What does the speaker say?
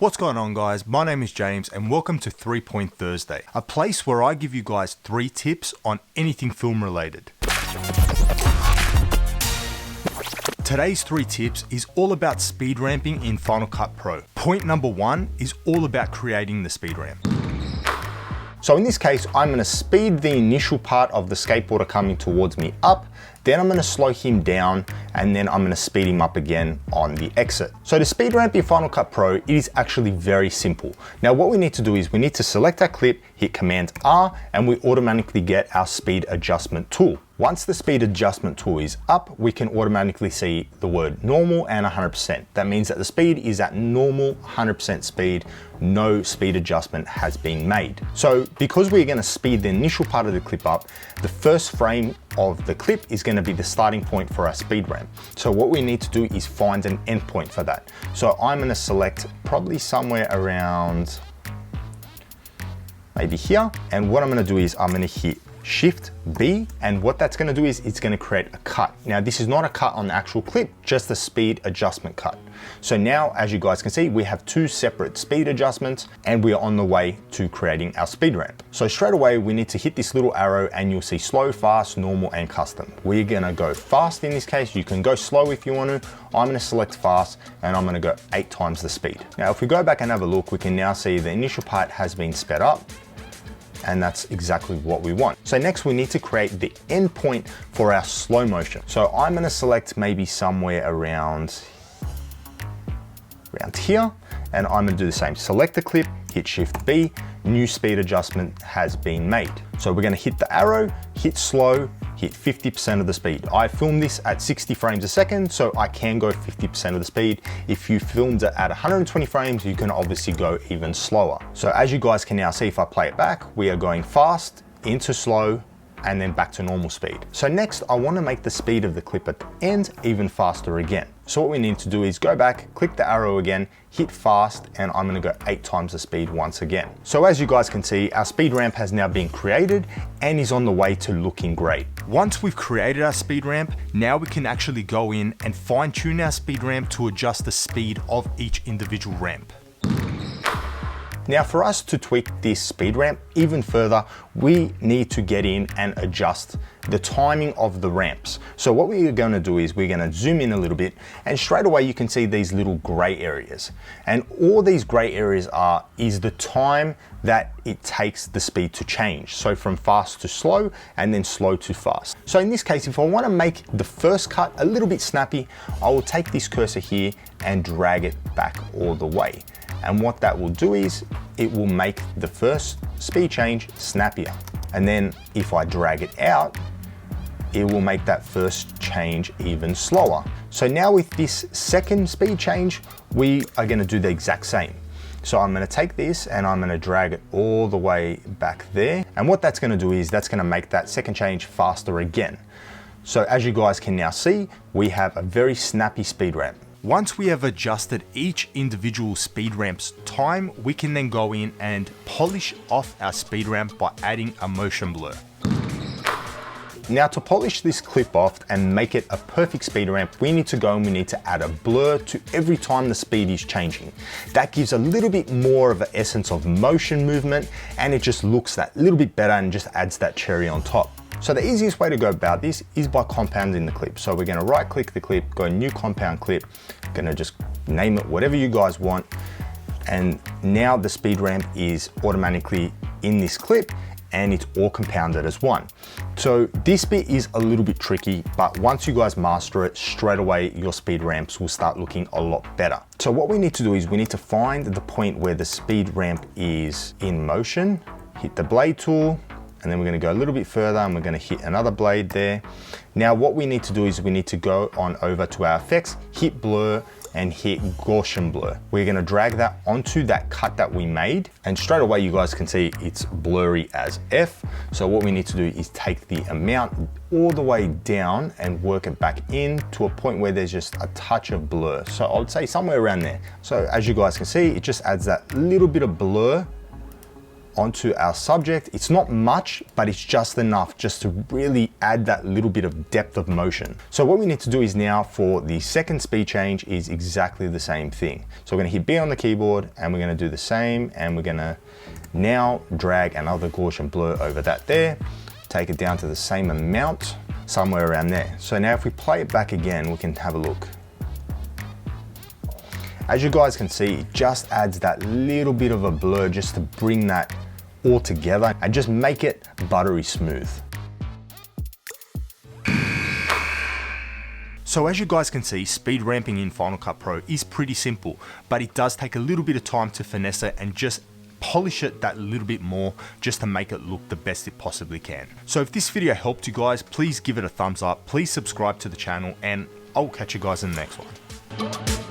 What's going on, guys? My name is James and welcome to 3 Point Thursday, a place where I give you guys 3 tips on anything film related. Today's 3 tips is all about speed ramping in Final Cut Pro. Point number 1 is all about creating the speed ramp. So in this case, I'm going to speed the initial part of the skateboarder coming towards me up, then I'm going to slow him down, and then I'm going to speed him up again on the exit. So to speed ramp in Final Cut Pro, it is actually very simple. Now what we need to do is we need to select our clip, hit Command R, and we automatically get our speed adjustment tool. Once the speed adjustment tool is up, we can automatically see the word normal and 100%. That means that the speed is at normal 100% speed, no speed adjustment has been made. So because we're going to speed the initial part of the clip up, the first frame of the clip is going to be the starting point for our speed ramp. So what we need to do is find an endpoint for that. So I'm going to select probably somewhere around maybe here. And what I'm going to do is I'm going to hit Shift B, and what that's going to do is it's going to create a cut. Now this is not a cut on the actual clip, just a speed adjustment cut. So now, as you guys can see, we have 2 separate speed adjustments and we are on the way to creating our speed ramp. So straight away we need to hit this little arrow and you'll see slow, fast, normal and custom. We're going to go fast in this case. You can go slow if you want to. I'm going to select fast and I'm going to go 8 times the speed. Now if we go back and have a look, we can now see the initial part has been sped up. And that's exactly what we want. So next we need to create the endpoint for our slow motion. So I'm gonna select maybe somewhere around here, and I'm gonna do the same. Select the clip, hit Shift B, new speed adjustment has been made. So we're gonna hit the arrow, hit slow, hit 50% of the speed. I filmed this at 60 frames a second, so I can go 50% of the speed. If you filmed it at 120 frames, you can obviously go even slower. So as you guys can now see, if I play it back, we are going fast into slow and then back to normal speed. So next I want to make the speed of the clip at the end even faster again. So what we need to do is go back, click the arrow again, hit fast, and I'm going to go 8 times the speed once again. So as you guys can see, our speed ramp has now been created and is on the way to looking great. Once we've created our speed ramp, now we can actually go in and fine tune our speed ramp to adjust the speed of each individual ramp. Now for us to tweak this speed ramp even further, we need to get in and adjust the timing of the ramps. So what we're going to do is we're going to zoom in a little bit, and straight away you can see these little gray areas. And all these gray areas is the time that it takes the speed to change. So from fast to slow and then slow to fast. So in this case, if I want to make the first cut a little bit snappy, I will take this cursor here and drag it back all the way. And what that will do is it will make the first speed change snappier. And then if I drag it out, it will make that first change even slower. So now with this second speed change, we are going to do the exact same. So I'm going to take this and I'm going to drag it all the way back there. And what that's going to do is that's going to make that second change faster again. So as you guys can now see, we have a very snappy speed ramp. Once we have adjusted each individual speed ramp's time, we can then go in and polish off our speed ramp by adding a motion blur. Now to polish this clip off and make it a perfect speed ramp, we need to go and we need to add a blur to every time the speed is changing. That gives a little bit more of an essence of motion movement, and it just looks that little bit better and just adds that cherry on top. So the easiest way to go about this is by compounding the clip. So we're going to right click the clip, go new compound clip, going to just name it whatever you guys want. And now the speed ramp is automatically in this clip and it's all compounded as one. So this bit is a little bit tricky, but once you guys master it, straight away your speed ramps will start looking a lot better. So what we need to do is we need to find the point where the speed ramp is in motion, hit the blade tool, and then we're going to go a little bit further and we're going to hit another blade there. Now what we need to do is we need to go on over to our effects, hit blur and hit Gaussian blur. We're going to drag that onto that cut that we made, and straight away you guys can see it's blurry as F. So what we need to do is take the amount all the way down and work it back in to a point where there's just a touch of blur. So I would say somewhere around there. So as you guys can see, it just adds that little bit of blur onto our subject. It's not much, but it's just enough just to really add that little bit of depth of motion. So what we need to do is now for the second speed change is exactly the same thing. So we're gonna hit B on the keyboard and we're gonna do the same, and we're gonna now drag another Gaussian blur over that there, take it down to the same amount, somewhere around there. So now if we play it back again, we can have a look. As you guys can see, it just adds that little bit of a blur just to bring that all together and just make it buttery smooth. So as you guys can see, speed ramping in Final Cut Pro is pretty simple, but it does take a little bit of time to finesse it and just polish it that little bit more just to make it look the best it possibly can. So if this video helped you guys, please give it a thumbs up, please subscribe to the channel, and I'll catch you guys in the next one.